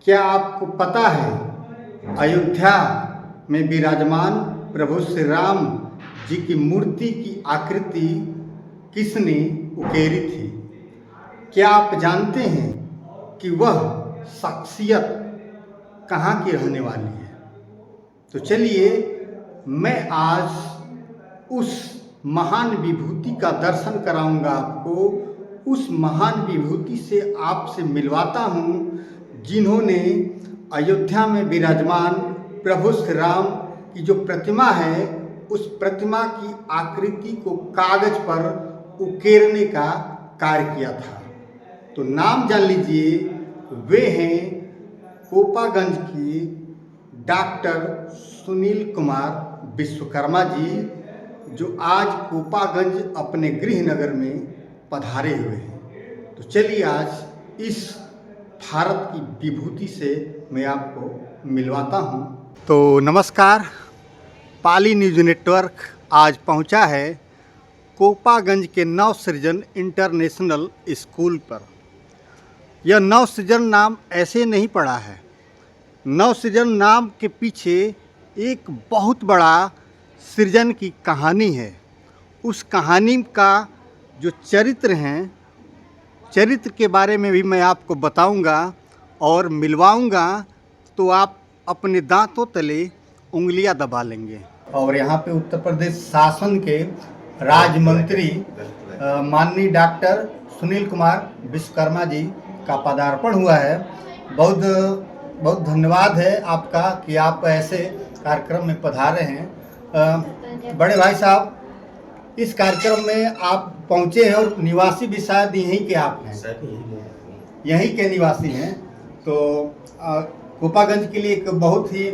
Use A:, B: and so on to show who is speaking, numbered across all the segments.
A: क्या आपको पता है अयोध्या में विराजमान प्रभु श्री राम जी की मूर्ति की आकृति किसने उकेरी थी? क्या आप जानते हैं कि वह शख्सियत कहाँ की रहने वाली है? तो चलिए मैं आज उस महान विभूति का दर्शन कराऊंगा आपको, उस महान विभूति से आपसे मिलवाता हूँ जिन्होंने अयोध्या में विराजमान प्रभु श्री राम की जो प्रतिमा है उस प्रतिमा की आकृति को कागज पर उकेरने का कार्य किया था। तो नाम जान लीजिए, वे हैं कोपागंज की डॉक्टर सुनील कुमार विश्वकर्मा जी, जो आज कोपागंज अपने गृह नगर में पधारे हुए हैं। तो चलिए आज इस भारत की विभूति से मैं आपको मिलवाता हूं। तो नमस्कार, पाली न्यूज़ नेटवर्क आज पहुंचा है कोपागंज के नवसृजन इंटरनेशनल स्कूल पर। यह नवसृजन नाम ऐसे नहीं पड़ा है, नवसृजन नाम के पीछे एक बहुत बड़ा सृजन की कहानी है। उस कहानी का जो चरित्र हैं, चरित्र के बारे में भी मैं आपको बताऊंगा और मिलवाऊंगा, तो आप अपने दांतों तले उंगलियां दबा लेंगे। और यहाँ पे उत्तर प्रदेश शासन के राज्य मंत्री माननीय डॉक्टर सुनील कुमार विश्वकर्मा जी का पदार्पण हुआ है। बहुत बहुत धन्यवाद है आपका कि आप ऐसे कार्यक्रम में पधारे हैं। बड़े भाई साहब, इस कार्यक्रम में आप पहुंचे हैं और निवासी भी शायद यहीं के आप हैं, यहीं के निवासी हैं। तो कोपागंज के लिए एक बहुत ही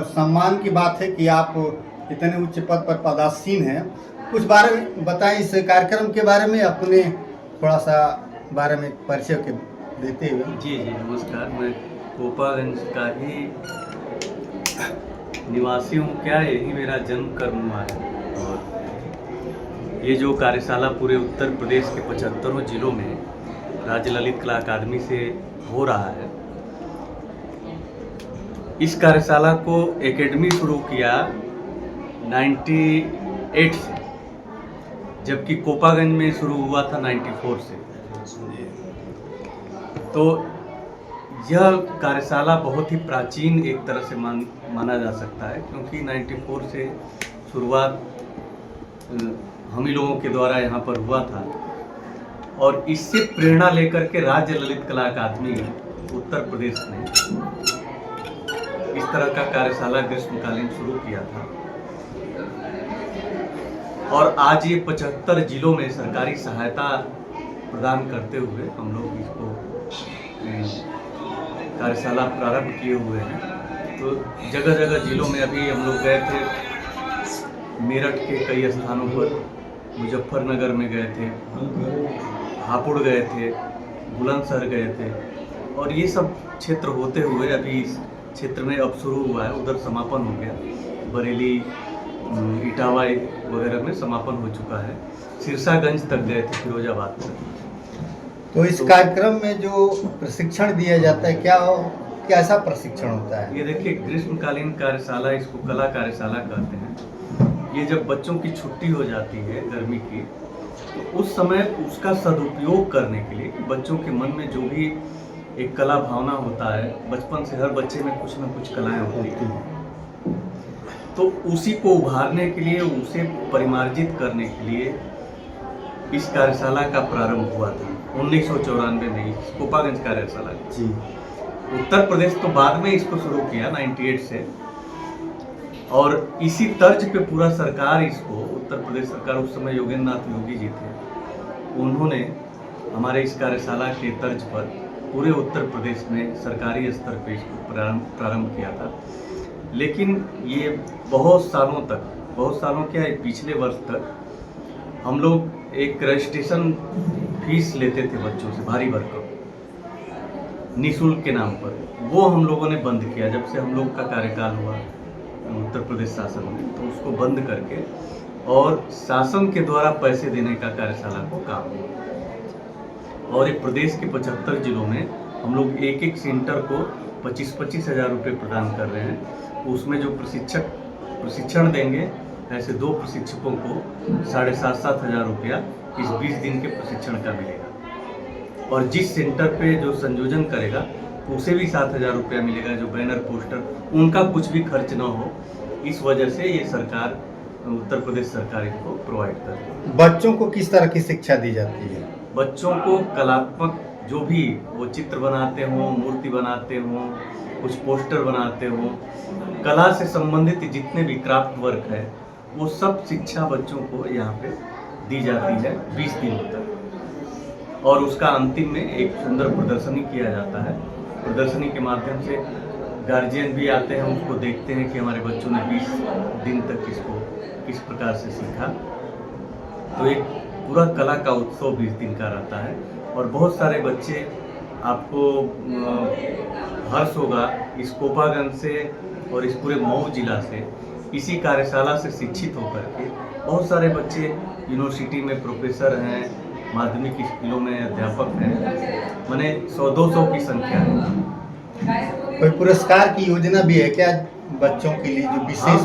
A: सम्मान की बात है कि आप इतने उच्च पद पर पदासीन हैं। कुछ बारे में बताएं इस कार्यक्रम के बारे में, अपने थोड़ा सा बारे में परिचय के देते हुए।
B: जी नमस्कार, मैं कोपागंज का ही निवासी हूँ। क्या यही मेरा जन्म कर्म हुआ है। और ये जो कार्यशाला पूरे उत्तर प्रदेश के 75 जिलों में राज्य ललित कला अकादमी से हो रहा है, इस कार्यशाला को एकेडमी शुरू किया 98 से, जबकि कोपागंज में शुरू हुआ था 94 से। तो यह कार्यशाला बहुत ही प्राचीन एक तरह से माना जा सकता है, क्योंकि 94 से शुरुआत हम ही लोगों के द्वारा यहाँ पर हुआ था। और इससे प्रेरणा लेकर के राज्य ललित कला अकादमी उत्तर प्रदेश ने इस तरह का कार्यशाला ग्रीष्मकालीन शुरू किया था। और आज ये 75 जिलों में सरकारी सहायता प्रदान करते हुए हम लोग इसको कार्यशाला प्रारंभ किए हुए हैं। तो जगह जगह जिलों में अभी हम लोग गए थे, मेरठ के कई स्थानों पर, मुजफ्फरनगर में गए थे, हापुड़ गए थे, बुलंदशहर गए थे। और ये सब क्षेत्र होते हुए अभी इस क्षेत्र में अब शुरू हुआ है, उधर समापन हो गया। बरेली, इटावा वगैरह में समापन हो चुका है। सिरसागंज तक गए थे, फिरोजाबाद तक।
A: तो इस कार्यक्रम में जो प्रशिक्षण दिया जाता है, कैसा प्रशिक्षण होता है?
B: ये देखिए, ग्रीष्मकालीन कार्यशाला, इसको कला कार्यशाला कहते हैं। ये जब बच्चों की छुट्टी हो जाती है गर्मी की, तो उस समय उसका सदुपयोग करने के लिए बच्चों के मन में जो भी एक कला भावना होता है, बचपन से हर बच्चे में कुछ न कुछ कलाएं होती हैं, तो उसी को उभारने के लिए, उसे परिमार्जित करने के लिए इस कार्यशाला का प्रारंभ हुआ था 1994 में, कोपागंज कार्यशाला जी। उत्तर प्रदेश तो बाद में इसको शुरू किया 98 से। और इसी तर्ज पे पूरा सरकार इसको, उत्तर प्रदेश सरकार, उस समय योगेंद्र नाथ योगी जी थे, उन्होंने हमारे इस कार्यशाला के तर्ज पर पूरे उत्तर प्रदेश में सरकारी स्तर पे इसको प्रारंभ किया था। लेकिन ये बहुत सालों क्या, पिछले वर्ष तक हम लोग एक रजिस्ट्रेशन फीस लेते थे बच्चों से, भारी भरकम, निःशुल्क के नाम पर। वो हम लोगों ने बंद किया जब से हम लोग का कार्यकाल हुआ उत्तर प्रदेश शासन में, तो उसको बंद करके और शासन के द्वारा पैसे देने का कार्यशाला को काम हुआ। और एक प्रदेश के 75 जिलों में हम लोग एक सेंटर को 25-25 हज़ार रुपये प्रदान कर रहे हैं। उसमें जो प्रशिक्षण देंगे, ऐसे 2 प्रशिक्षकों को 7,500 हज़ार रुपया इस 20 दिन के प्रशिक्षण का मिलेगा। और जिस सेंटर पे जो संयोजन करेगा उसे भी 7,000 रुपया मिलेगा, जो बैनर पोस्टर, उनका कुछ भी खर्च ना हो। इस वजह से ये सरकार, उत्तर प्रदेश सरकार इनको प्रोवाइड कर रही है।
A: बच्चों को किस तरह की शिक्षा दी जाती है?
B: बच्चों को कलात्मक, जो भी वो चित्र बनाते हों, मूर्ति बनाते हों, कुछ पोस्टर बनाते हों, कला से संबंधित जितने भी क्राफ्ट वर्क है, वो सब शिक्षा बच्चों को यहाँ पे दी जाती है 20 दिन तक। और उसका अंतिम में एक सुंदर प्रदर्शनी किया जाता है। प्रदर्शनी के माध्यम से गार्जियन भी आते हैं, उसको देखते हैं कि हमारे बच्चों ने 20 दिन तक इसको किस प्रकार से सीखा। तो एक पूरा कला का उत्सव 20 दिन का रहता है और बहुत सारे बच्चे, आपको हर्ष होगा, इस कोपागंज से और इस पूरे मऊ जिला से, इसी कार्यशाला से शिक्षित होकर के बहुत सारे बच्चे यूनिवर्सिटी में प्रोफेसर हैं, माध्यमिक स्कूलों में अध्यापक हैं, माने 100-200 की संख्या है।
A: कोई पुरस्कार की योजना भी है क्या बच्चों के लिए, जो विशेष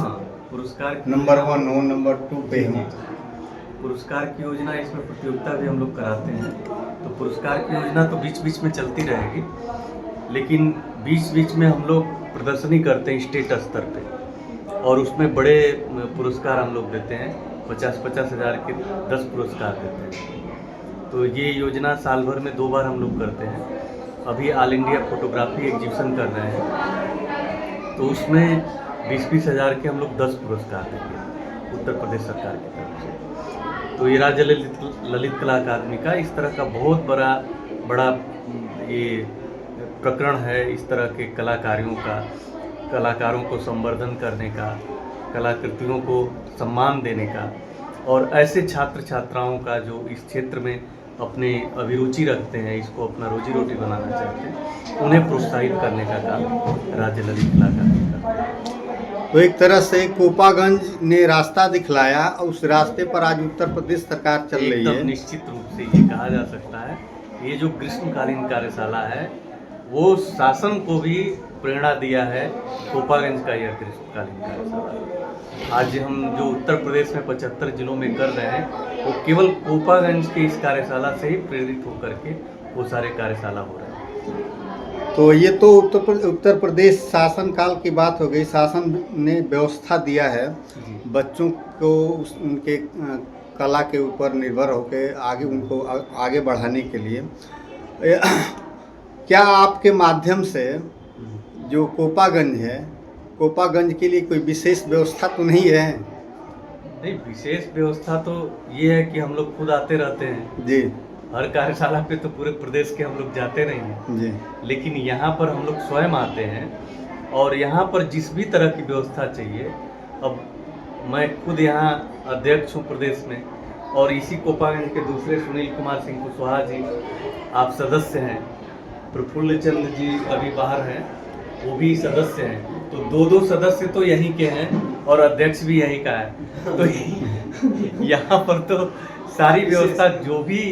B: पुरस्कार
A: नंबर 1 हो, नंबर 2 पे हो?
B: पुरस्कार की योजना, इसमें प्रतियोगिता भी हम लोग कराते हैं। तो पुरस्कार की योजना तो बीच बीच में चलती रहेगी, लेकिन बीच बीच में हम लोग प्रदर्शनी करते हैं स्टेट स्तर पे, और उसमें बड़े पुरस्कार हम लोग देते हैं। 50-50 हज़ार के 10 पुरस्कार देते हैं। तो ये योजना साल भर में 2 बार हम लोग करते हैं। अभी ऑल इंडिया फोटोग्राफी एग्जीबिशन कर रहे हैं, तो उसमें 20-20 हज़ार के हम लोग 10 पुरस्कार देंगे उत्तर प्रदेश सरकार की तरफ से। तो ये राज्य ललित कला अकादमी का इस तरह का बहुत बड़ा ये प्रकरण है, इस तरह के कलाकारों का, कलाकारों को संवर्धन करने का, कलाकृतियों को सम्मान देने का, और ऐसे छात्र छात्राओं का जो इस क्षेत्र में अपने अभिरुचि रखते हैं, इसको अपना रोजी रोटी बनाना चाहते हैं, उन्हें प्रोत्साहित करने का काम राज्य ललित कला अकादमी करता है।
A: तो एक तरह से कोपागंज ने रास्ता दिखलाया, और उस रास्ते पर आज उत्तर प्रदेश सरकार चल रही है।
B: निश्चित रूप से ये कहा जा सकता है, ये जो ग्रीष्मकालीन कार्यशाला है वो शासन को भी प्रेरणा दिया है। कोपागंज का यह ग्रीष्मकालीन कार्यशाला आज हम जो उत्तर प्रदेश में 75 जिलों में कर रहे हैं, वो केवल कोपागंज के इस कार्यशाला से ही प्रेरित होकर के वो सारे कार्यशाला हो रहे हैं।
A: तो ये तो उत्तर प्रदेश शासन काल की बात हो गई। शासन ने व्यवस्था दिया है बच्चों को उनके कला के ऊपर निर्भर होकर आगे उनको आगे बढ़ाने के लिए। क्या आपके माध्यम से जो कोपागंज है, कोपागंज के लिए कोई विशेष व्यवस्था तो नहीं है?
B: नहीं, विशेष व्यवस्था तो ये है कि हम लोग खुद आते रहते हैं
A: जी।
B: हर कार्यशाला पे, तो पूरे प्रदेश के हम लोग जाते नहीं हैं
A: जी।
B: लेकिन यहाँ पर हम लोग स्वयं आते हैं, और यहाँ पर जिस भी तरह की व्यवस्था चाहिए, अब मैं खुद यहाँ अध्यक्ष हूँ प्रदेश में, और इसी कोपागंज के दूसरे सुनील कुमार सिंह कुशवाहा जी आप सदस्य हैं, प्रफुल्ल चंद्र जी अभी बाहर हैं, वो भी सदस्य हैं, तो 2-2 सदस्य तो यहीं के हैं और अध्यक्ष भी यहीं का है। तो यहाँ पर तो सारी व्यवस्था जो भी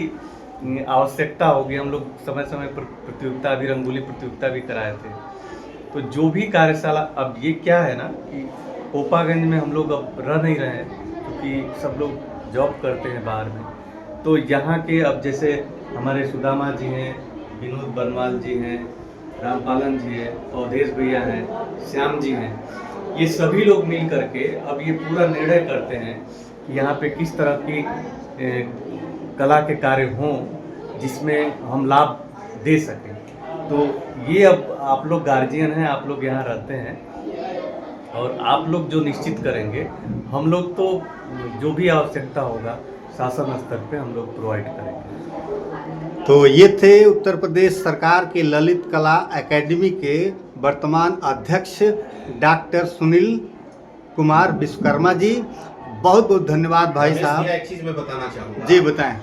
B: आवश्यकता होगी, हम लोग समय समय पर प्रतियोगिता भी, रंगोली प्रतियोगिता भी कराए थे। तो जो भी कार्यशाला, अब ये क्या है ना कि कोपागंज में हम लोग अब रह नहीं रहे हैं, क्योंकि सब लोग जॉब करते हैं बाहर में। तो यहाँ के अब जैसे हमारे सुदामा जी हैं, विनोद बनवाल जी हैं, रामपालन जी हैं, अवधेश भैया हैं, श्याम जी हैं, ये सभी लोग मिल करके अब ये पूरा निर्णय करते हैं कि यहाँ पे किस तरह की कला के कार्य हों जिसमें हम लाभ दे सकें। तो ये अब आप लोग गार्जियन हैं, आप लोग यहाँ रहते हैं, और आप लोग जो निश्चित करेंगे, हम लोग तो जो भी आवश्यकता होगा शासन स्तर पे हम लोग प्रोवाइड करेंगे।
A: तो ये थे उत्तर प्रदेश सरकार के ललित कला एकेडमी के वर्तमान अध्यक्ष डॉक्टर सुनील कुमार विश्वकर्मा जी। बहुत बहुत धन्यवाद भाई साहब।
C: एक चीज मैं बताना चाहूँगा।
A: जी बताएं।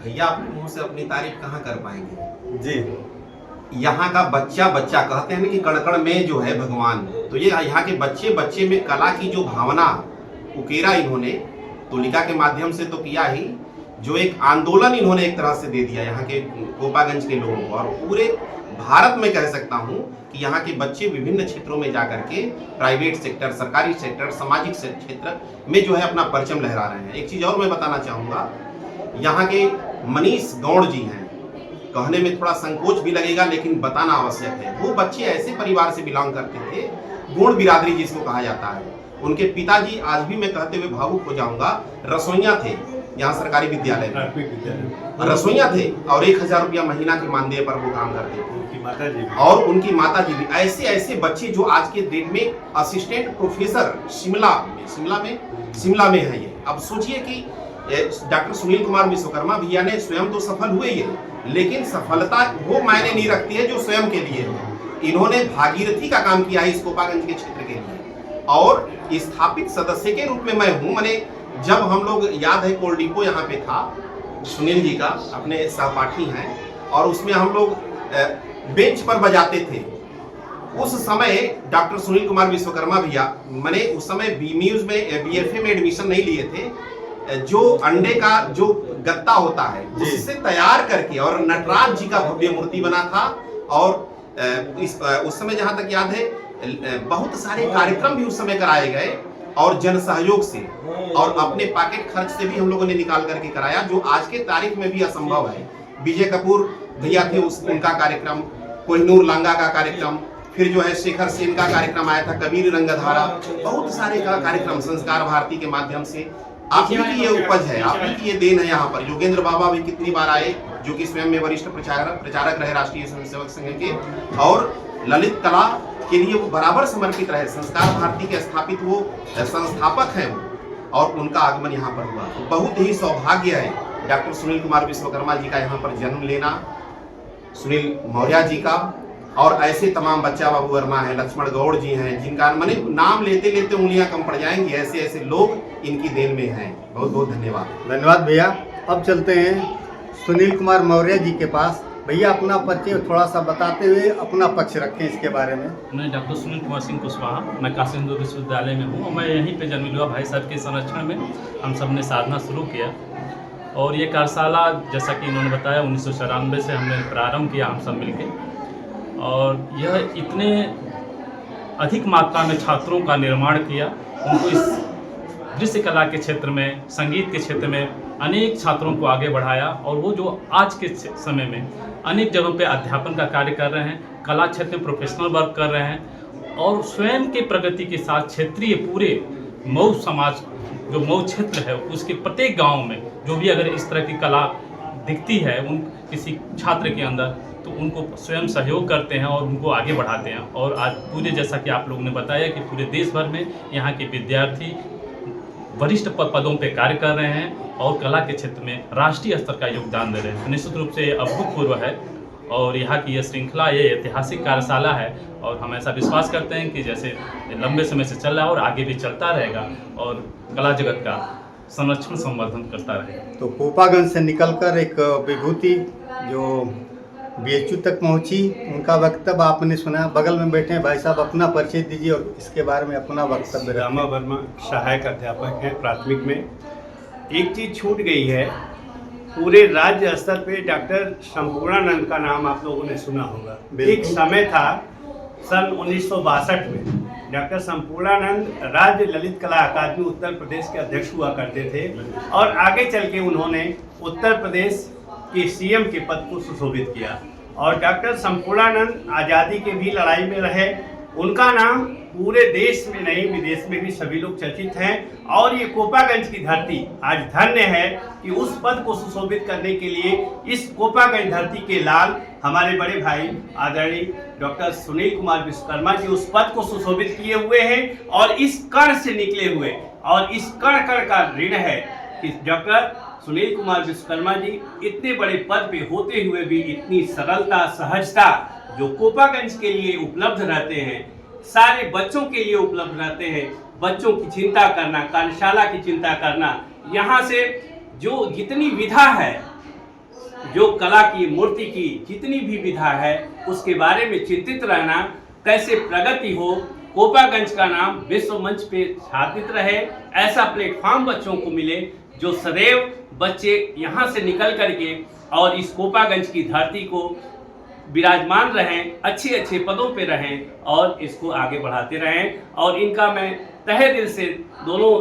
C: भैया अपने मुंह से अपनी तारीफ कहाँ कर पाएंगे
A: जी।
C: यहाँ का बच्चा कहते हैं ना कि कण-कण में जो है भगवान, तो ये यहाँ के बच्चे में कला की जो भावना उकेरा इन्होंने तुलिका के माध्यम से तो किया ही, जो एक आंदोलन इन्होंने एक तरह से दे दिया यहाँ के कोपागंज के लोगों को, और पूरे भारत में कह सकता हूं कि यहाँ के बच्चे विभिन्न क्षेत्रों में जाकर के प्राइवेट सेक्टर, सरकारी सेक्टर, सामाजिक क्षेत्र में जो है अपना परचम लहरा रहे हैं। एक चीज और मैं बताना चाहूंगा, यहाँ के मनीष गौड़ जी हैं, कहने में थोड़ा संकोच भी लगेगा लेकिन बताना आवश्यक है। वो बच्चे ऐसे परिवार से बिलोंग करते थे, गोंड बिरादरी जिसको कहा जाता है। उनके पिताजी, आज भी मैं कहते हुए भावुक हो जाऊंगा, रसोइया थे यहाँ सरकारी विद्यालय में, रसोइया थे और 1000 रुपया महीना के मानदेय पर वो काम करते थे। और उनकी माता जी भी। ऐसे ऐसे बच्चे जो आज के डेट में असिस्टेंट प्रोफेसर शिमला में है। ये अब सोचिए कि डॉक्टर सुनील कुमार विश्वकर्मा भैया ने स्वयं तो सफल हुए ही, लेकिन सफलता वो मायने नहीं रखती है जो स्वयं के लिए है। इन्होंने भागीरथी का काम किया है इस कोपागंज के क्षेत्र के लिए, और स्थापित सदस्य के रूप में मैं हूँ। मैंने जब हम लोग, याद है कोल डिपो यहाँ पे था, सुनील जी का अपने सहपाठी हैं, और उसमें हम लोग बेंच पर बजाते थे। उस समय डॉक्टर सुनील कुमार विश्वकर्मा भैया, मैंने उस समय बीम्यूज में बीएफए में एडमिशन नहीं लिए थे, जो अंडे का जो गत्ता होता है उससे तैयार करके, और नटराज जी का भव्य मूर्ति बना था। और उस समय जहां तक याद है बहुत सारे कार्यक्रम भी उस समय कराए गए, और जन सहयोग से और अपने पॉकेट खर्च से भी हम लोगों ने निकाल करके कराया, जो आज के तारीख में भी असंभव है। विजय कपूर भैया थे, उनका कार्यक्रम, कोहिनूर लांगा का कार्यक्रम, फिर जो है शेखर सेन का कार्यक्रम आया था, कबीर रंगधारा, बहुत सारे का कार्यक्रम संस्कार भारती के माध्यम से। आप ही की ये उपज है, आप ही की ये देन है। यहाँ पर योगेंद्र बाबा भी कितनी बार आए, जो कि स्वयं में वरिष्ठ प्रचारक रहे राष्ट्रीय स्वयंसेवक संघ के, और ललित कला के लिए वो बराबर समर्पित रहे। संस्कार भारती के स्थापित वो संस्थापक हैं वो, और उनका आगमन यहाँ पर हुआ। तो बहुत ही सौभाग्य है डॉक्टर सुनील कुमार विश्वकर्मा जी का यहाँ पर जन्म लेना, सुनील मौर्य जी का, और ऐसे तमाम बच्चा बाबू वर्मा है, लक्ष्मण गौड़ जी हैं, जिनका मैंने नाम लेते लेते उंगलियां कम पड़ जाएंगी। ऐसे ऐसे लोग इनकी देन में हैं। बहुत बहुत धन्यवाद
A: भैया। अब चलते हैं सुनील कुमार मौर्य जी के पास। भैया अपना परिचय थोड़ा सा बताते हुए अपना पक्ष रखें इसके बारे में।
D: मैं डॉक्टर सुनील कुमार सिंह कुशवाहा, मैं काशी हिंदू विश्वविद्यालय में हूँ, और मैं यहीं पे जन्म लिया। भाई साहब के संरक्षण में हम सब ने साधना शुरू किया, और ये कार्यशाला जैसा कि इन्होंने बताया 1994 से हमने प्रारंभ किया हम सब मिलके, और यह इतने अधिक मात्रा में छात्रों का निर्माण किया, उनको इस दृश्य कला के क्षेत्र में, संगीत के क्षेत्र में अनेक छात्रों को आगे बढ़ाया, और वो जो आज के समय में अनेक जगहों पे अध्यापन का कार्य कर रहे हैं, कला क्षेत्र में प्रोफेशनल वर्क कर रहे हैं, और स्वयं के प्रगति के साथ क्षेत्रीय पूरे मऊ समाज, जो मऊ क्षेत्र है उसके प्रत्येक गांव में जो भी अगर इस तरह की कला दिखती है उन किसी छात्र के अंदर, तो उनको स्वयं सहयोग करते हैं और उनको आगे बढ़ाते हैं। और आज पूरे, जैसा कि आप लोगों ने बताया कि पूरे देश भर में यहाँ के विद्यार्थी वरिष्ठ पदों पे कार्य कर रहे हैं और कला के क्षेत्र में राष्ट्रीय स्तर का योगदान दे रहे हैं। निश्चित रूप से अभूतपूर्व है, और यहाँ की यह श्रृंखला, ये ऐतिहासिक कार्यशाला है, और हम ऐसा विश्वास करते हैं कि जैसे लंबे समय से चल रहा है और आगे भी चलता रहेगा, और कला जगत का संरक्षण संवर्धन करता रहेगा।
A: तो कोपागंज से निकलकर एक विभूति जो BHU तक पहुंची, उनका वक्तव्य आपने सुना। बगल में बैठे हैं भाई साहब, अपना परिचय दीजिए और इसके बारे में अपना वक्तव्य।
E: रामा वर्मा सहायक अध्यापक हैं प्राथमिक में। एक चीज़ छूट गई है, पूरे राज्य स्तर पे डॉक्टर संपूर्णानंद का नाम आप लोगों ने सुना होगा। एक समय था सन 1962 में डॉक्टर संपूर्णानंद राज्य ललित कला अकादमी उत्तर प्रदेश के अध्यक्ष हुआ करते थे, और आगे चल के उन्होंने उत्तर प्रदेश के CM के पद को सुशोभित किया। और डॉक्टर संपूर्णानंद आज़ादी के भी लड़ाई में रहे, उनका नाम पूरे देश में नहीं विदेश में भी सभी लोग चर्चित हैं। और ये कोपागंज की धरती आज धन्य है कि उस पद को सुशोभित करने के लिए इस कोपागंज धरती के लाल हमारे बड़े भाई आदरणीय डॉक्टर सुनील कुमार विश्वकर्मा जी उस पद को सुशोभित किए हुए हैं, और इस कण से निकले हुए, और इस कण कण का ऋण है कि डॉक्टर सुनील कुमार विश्वकर्मा जी इतने बड़े पद पे होते हुए भी इतनी सरलता, सहजता जो कोपागंज के लिए उपलब्ध रहते हैं, सारे बच्चों के लिए उपलब्ध रहते हैं। बच्चों की चिंता करना, कार्यशाला की चिंता करना, यहाँ से जो जितनी विधा है, जो कला की, मूर्ति की जितनी भी विधा है, उसके बारे में चिंतित रहना, कैसे प्रगति हो, कोपागंज का नाम विश्व मंच पे छापित रहे, ऐसा प्लेटफॉर्म बच्चों को मिले, जो सदैव बच्चे यहाँ से निकल करके और इस कोपागंज की धरती को
D: विराजमान रहें, अच्छे अच्छे पदों पे रहें और इसको आगे बढ़ाते रहें। और इनका मैं तहे दिल से दोनों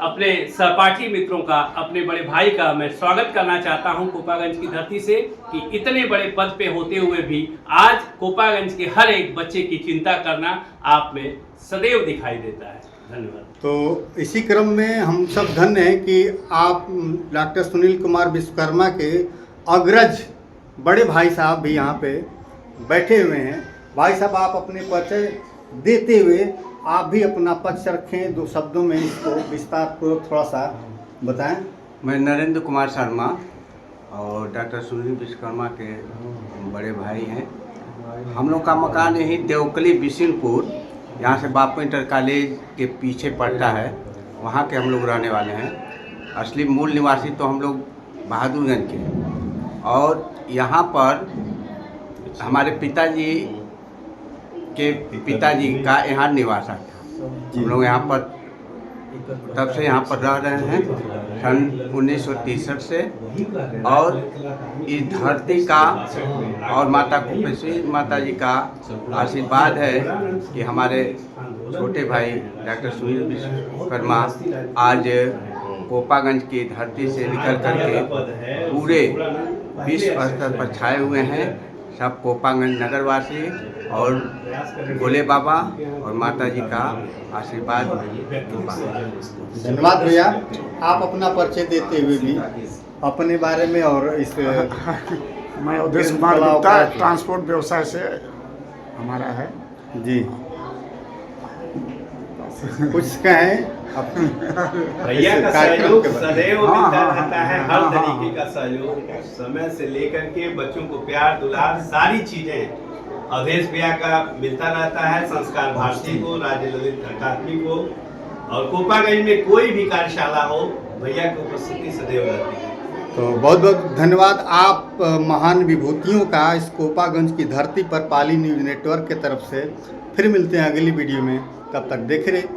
D: अपने सहपाठी मित्रों का, अपने बड़े भाई का मैं स्वागत करना चाहता हूं कोपागंज की धरती से कि इतने बड़े पद पे होते हुए भी आज कोपागंज के हर एक बच्चे की चिंता करना आप में सदैव दिखाई देता है। धन्यवाद।
A: तो इसी क्रम में हम सब धन्य हैं कि आप डॉक्टर सुनील कुमार विश्वकर्मा के अग्रज बड़े भाई साहब भी यहाँ पे बैठे हुए हैं। भाई साहब, आप अपने परिचय देते हुए आप भी अपना पक्ष रखें, 2 शब्दों में इसको विस्तार पूर्वक थोड़ा सा बताएं।
F: मैं नरेंद्र कुमार शर्मा और डॉक्टर सुनील विश्वकर्मा के बड़े भाई हैं। हम लोग का मकान यही देवकली बिशनपुर, यहाँ से बापू इंटर कॉलेज के पीछे पड़ता है, वहाँ के हम लोग रहने वाले हैं। असली मूल निवासी तो हम लोग बहादुरगंज के, और यहाँ पर हमारे पिताजी के पिताजी का यहाँ निवास था। हम लोग यहाँ पर तब से यहाँ पर रह रहे हैं सन 1963 से। और इस धरती का और माता कुपेश्वरी माता जी का आशीर्वाद है कि हमारे छोटे भाई डॉक्टर सुनील विश्वकर्मा आज कोपागंज की धरती से निकल करके पूरे विश्व स्तर पर छाए हुए हैं। सब कोपागंज नगरवासी और भोले बाबा और माता जी का आशीर्वाद।
A: धन्यवाद भैया। आप अपना परिचय देते हुए भी अपने बारे में और इस
G: मैं अवधेश कुमार गुप्ता, ट्रांसपोर्ट व्यवसाय से हमारा है
A: जी, कुछ कहें अपने
E: भैया का
A: कार्यक्रम
E: सहयोग
A: के बारे में।
E: सदैव
G: हाँ,
E: मिलता
G: हाँ,
E: रहता है।
G: हाँ,
E: हर
G: हाँ,
E: तरीके का सहयोग, समय से लेकर के बच्चों को प्यार दुलार सारी चीजें अवधेश भैया का मिलता रहता है। संस्कार भारती को, राज्य ललित अकादमी को, और कोपागंज में कोई भी कार्यशाला हो, भैया की उपस्थिति सदैव रहती है।
A: तो बहुत बहुत धन्यवाद आप महान विभूतियों का इस कोपागंज की धरती पर पाली न्यूज़ नेटवर्क के तरफ से। फिर मिलते हैं अगली वीडियो में, तब तक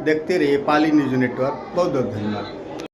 A: देखते रहिए पाली न्यूज़ नेटवर्क। बहुत बहुत धन्यवाद।